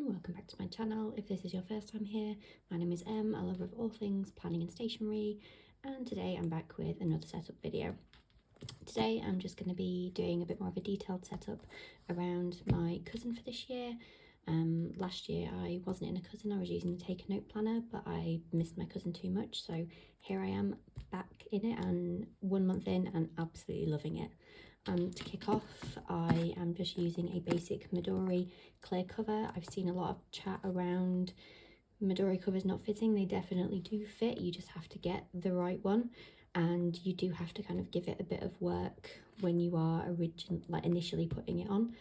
welcome back to my channel. If this is your first time here, my name is Em, a lover of all things planning and stationery, and today I'm back with another setup video. Today I'm just going to be doing a bit more of a detailed setup around my cousin for this year. Last year I wasn't in a cousin, I was using the take a note planner, but I missed my cousin too much, so here I am back in it and 1 month in and absolutely loving it. To kick off, I am just using a basic Midori clear cover. I've seen a lot of chat around Midori covers not fitting. They definitely do fit, you just have to get the right one, and you do have to kind of give it a bit of work when you are initially putting it on.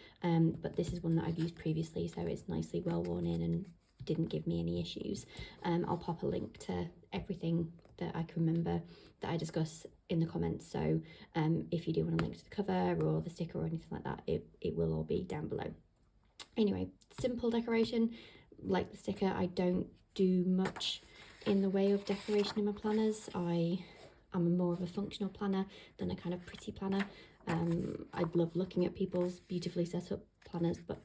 But this is one that I've used previously, so it's nicely well worn in and didn't give me any issues. I'll pop a link to everything that I can remember that I discuss in the comments, so if you do want to link to the cover or the sticker or anything like that, it will all be down below. Anyway, simple decoration. Like the sticker, I don't do much in the way of decoration in my planners. I'm more of a functional planner than a kind of pretty planner. I love looking at people's beautifully set up planners, but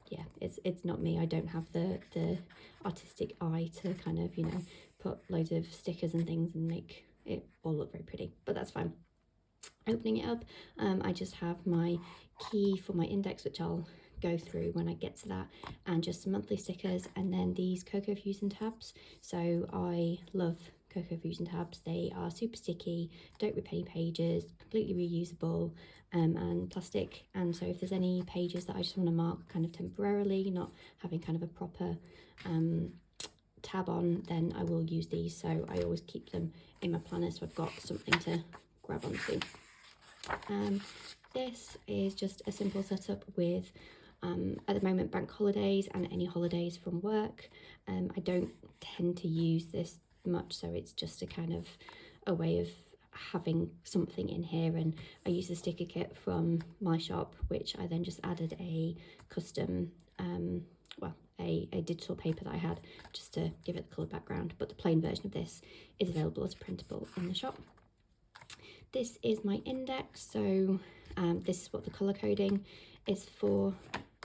yeah, it's not me. I don't have the artistic eye to kind of, you know, put loads of stickers and things and make it all look very pretty, but that's fine. Opening it up, I just have my key for my index, which I'll go through when I get to that, and just some monthly stickers, and then these Cocoa Fusion tabs. So I love Cocoa Fusion tabs. They are super sticky, don't rip any pages, completely reusable, and plastic. And so if there's any pages that I just want to mark kind of temporarily, not having kind of a proper tab on, then I will use these. So I always keep them in my planner, so I've got something to grab onto. This is just a simple setup with at the moment bank holidays and any holidays from work. I don't tend to use this much, so it's just a kind of a way of having something in here, and I use the sticker kit from my shop, which I then just added a custom a digital paper that I had just to give it the coloured background, but the plain version of this is available as a printable in the shop. This is my index, so this is what the colour coding is for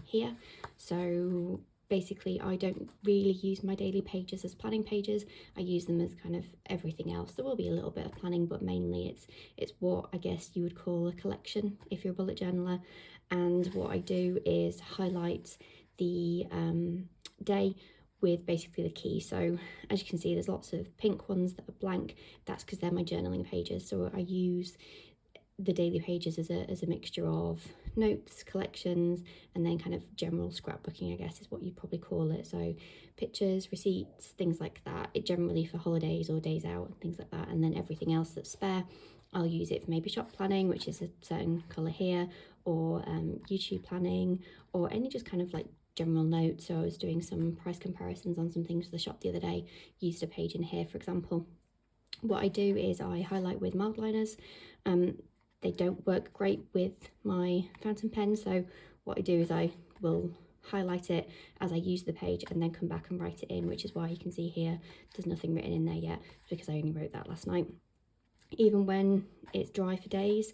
here. So basically I don't really use my daily pages as planning pages. I use them as kind of everything else. There will be a little bit of planning, but mainly it's what I guess you would call a collection if you're a bullet journaler. And what I do is highlight the day with basically the key. So as you can see, there's lots of pink ones that are blank. That's because they're my journaling pages. So I use the daily pages as a mixture of notes, collections, and then kind of general scrapbooking, I guess is what you'd probably call it. So pictures, receipts, things like that. It generally for holidays or days out and things like that. And then everything else that's spare, I'll use it for maybe shop planning, which is a certain colour here, or YouTube planning, or any just kind of like general notes. So I was doing some price comparisons on some things for the shop the other day, used a page in here for example. What I do is I highlight with mild liners. They don't work great with my fountain pen, so what I do is I will highlight it as I use the page and then come back and write it in, which is why you can see here there's nothing written in there yet, because I only wrote that last night. Even when it's dry for days,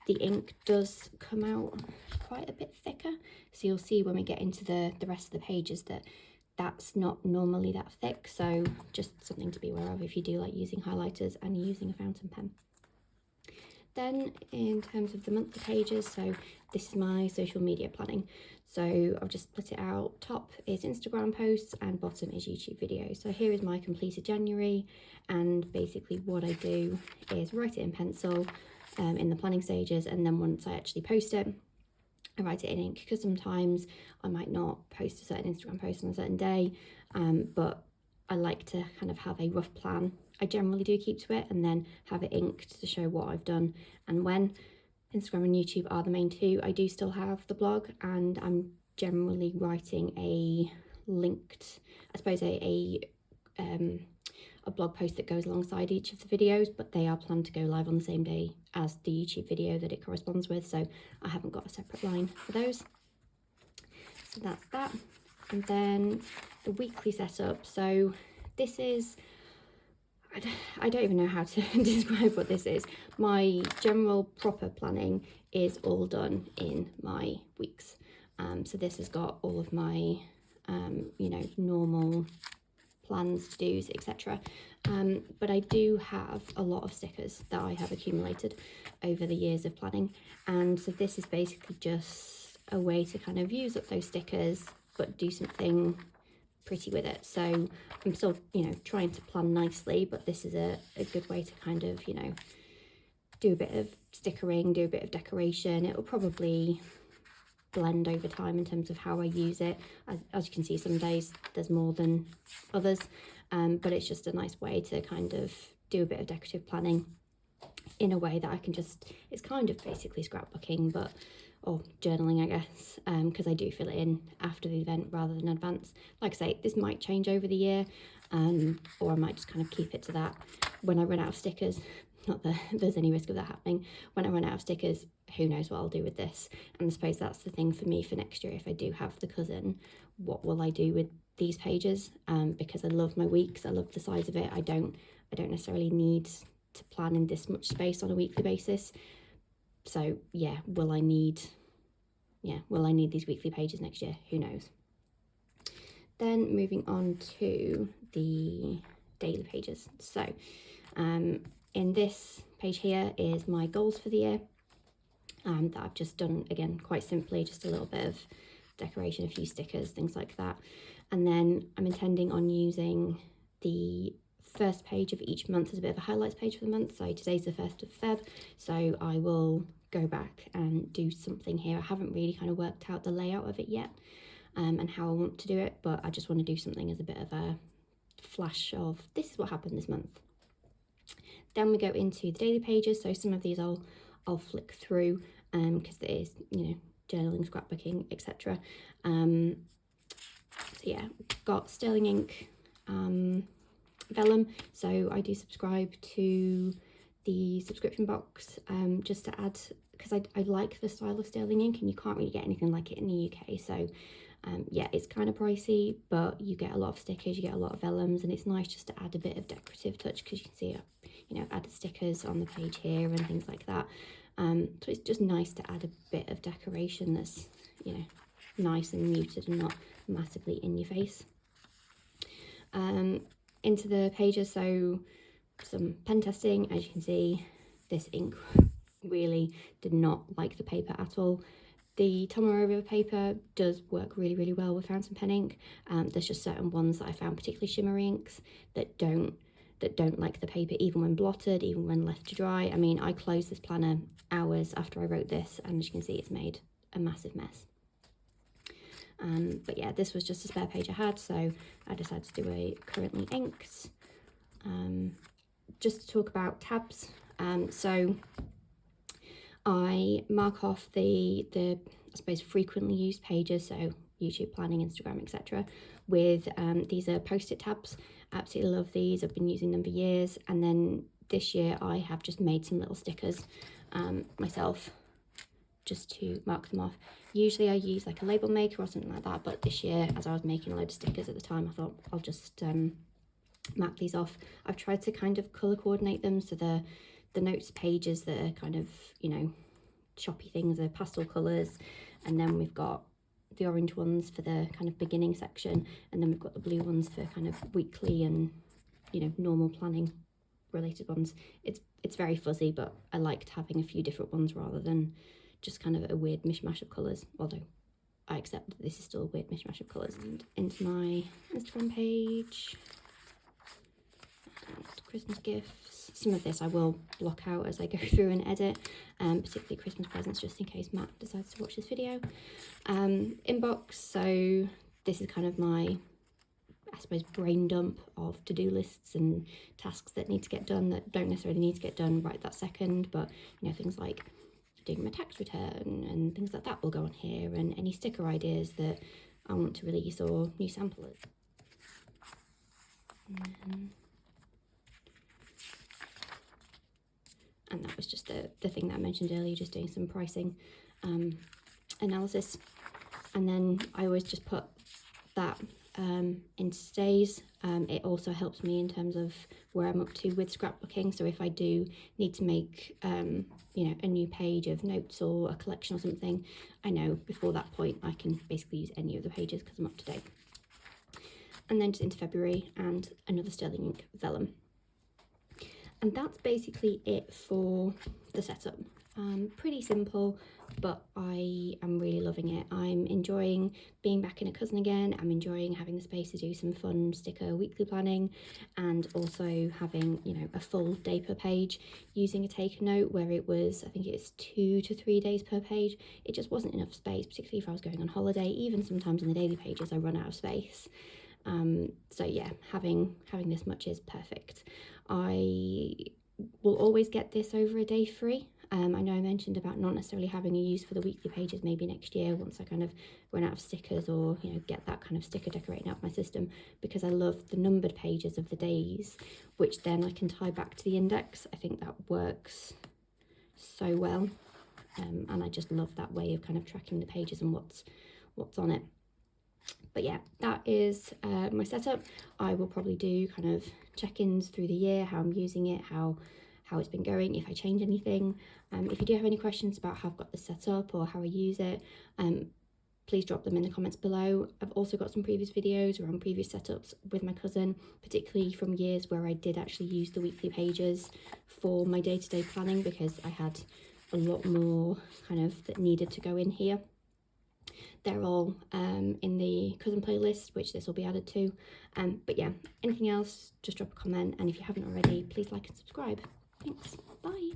the ink does come out quite a bit thicker, so you'll see when we get into the rest of the pages that that's not normally that thick, so just something to be aware of if you do like using highlighters and you're using a fountain pen. Then in terms of the monthly pages, so this is my social media planning. So I've just split it out. Top is Instagram posts and bottom is YouTube videos. So here is my completed January, and basically what I do is write it in pencil in the planning stages, and then once I actually post it, I write it in ink, because sometimes I might not post a certain Instagram post on a certain day, but I like to kind of have a rough plan. I generally do keep to it and then have it inked to show what I've done and when. Instagram and YouTube are the main two. I do still have the blog, and I'm generally writing a linked, I suppose a blog post that goes alongside each of the videos, but they are planned to go live on the same day as the YouTube video that it corresponds with, so I haven't got a separate line for those. So that's that. And then the weekly setup. So this is, I don't even know how to describe what this is. My general proper planning is all done in my weeks. So this has got all of my you know, normal plans, to-dos, etc. But I do have a lot of stickers that I have accumulated over the years of planning, and so this is basically just a way to kind of use up those stickers but do something pretty with it. So I'm still, you know, trying to plan nicely, but this is a good way to kind of, you know, do a bit of stickering, do a bit of decoration. It will probably blend over time in terms of how I use it. As you can see, some days there's more than others, but it's just a nice way to kind of do a bit of decorative planning in a way that I can just, it's kind of basically scrapbooking, but, or journaling, I guess, because I do fill it in after the event rather than advance. Like I say, this might change over the year, or I might just kind of keep it to that. When I run out of stickers, not that there's any risk of that happening, when I run out of stickers, who knows what I'll do with this. And I suppose that's the thing for me for next year. If I do have the cousin, what will I do with these pages? Because I love my weeks, I love the size of it. I don't necessarily need to plan in this much space on a weekly basis. So yeah, will I need these weekly pages next year? Who knows? Then moving on to the daily pages. So in this page here is my goals for the year, that I've just done, again, quite simply, just a little bit of decoration, a few stickers, things like that. And then I'm intending on using the first page of each month as a bit of a highlights page for the month. So today's the 1st of Feb, so I will go back and do something here. I haven't really kind of worked out the layout of it yet, and how I want to do it, but I just want to do something as a bit of a flash of this is what happened this month. Then we go into the daily pages, so some of these I'll flick through, because it is, you know, journaling, scrapbooking, etc. So yeah, got sterling ink, vellum, so I do subscribe to the subscription box, just to add, because I like the style of sterling ink, and you can't really get anything like it in the UK. So yeah, it's kind of pricey, but you get a lot of stickers, you get a lot of vellums, and it's nice just to add a bit of decorative touch, because you can see, you know, added stickers on the page here and things like that. So it's just nice to add a bit of decoration that's, you know, nice and muted and not massively in your face. Into the pages, so some pen testing. As you can see, this ink really did not like the paper at all. The Tomorrow River paper does work really, really well with fountain pen ink. There's just certain ones that I found, particularly shimmery inks, that don't like the paper, even when blotted, even when left to dry. I mean, I closed this planner hours after I wrote this, and as you can see, it's made a massive mess. But yeah, this was just a spare page I had, so I decided to do a currently inks. Just to talk about tabs, so I mark off the I suppose frequently used pages, so YouTube, planning, Instagram, etc. with these are post-it tabs. Absolutely love these. I've been using them for years, and then this year I have just made some little stickers myself, just to mark them off. Usually I use like a label maker or something like that, but this year, as I was making a load of stickers at the time, I thought I'll just mark these off. I've tried to kind of colour coordinate them, so the notes pages that are kind of, you know, choppy things are pastel colours, and then we've got the orange ones for the kind of beginning section, and then we've got the blue ones for kind of weekly and, you know, normal planning related ones. It's very fuzzy, but I liked having a few different ones rather than just kind of a weird mishmash of colours, although I accept that this is still a weird mishmash of colours. And into my Instagram page, Christmas gifts. Some of this I will block out as I go through and edit, particularly Christmas presents, just in case Matt decides to watch this video. Inbox, so this is kind of my, I suppose, brain dump of to-do lists and tasks that need to get done that don't necessarily need to get done right that second, but, you know, things like doing my tax return and things like that will go on here, and any sticker ideas that I want to release or new samplers. And that was just the thing that I mentioned earlier, just doing some pricing analysis. And then I always just put that into today's. It also helps me in terms of where I'm up to with scrapbooking. So if I do need to make you know, a new page of notes or a collection or something, I know before that point I can basically use any of the pages because I'm up to date. and then just into February and another sterling ink vellum. And that's basically it for the setup. Pretty simple, but I am really loving it. I'm enjoying being back in a Cousin again. I'm enjoying having the space to do some fun sticker weekly planning, and also having, you know, a full day per page using a take a note, where it was, I think it's 2 to 3 days per page. It just wasn't enough space, particularly if I was going on holiday. Even sometimes in the daily pages I run out of space. So yeah, having this much is perfect. I will always get this over a day free. I know I mentioned about not necessarily having a use for the weekly pages maybe next year, once I kind of run out of stickers, or, you know, get that kind of sticker decorating out of my system, because I love the numbered pages of the days, which then I can tie back to the index. I think that works so well, and I just love that way of kind of tracking the pages and what's on it. But yeah, that is my setup. I will probably do kind of check-ins through the year, how I'm using it, how it's been going, if I change anything. If you do have any questions about how I've got this set up or how I use it, please drop them in the comments below. I've also got some previous videos around previous setups with my cousin, particularly from years where I did actually use the weekly pages for my day-to-day planning, because I had a lot more kind of that needed to go in here. They're all in the cousin playlist, which this will be added to. But yeah, anything else, just drop a comment, and if you haven't already, please like and subscribe. Thanks, bye.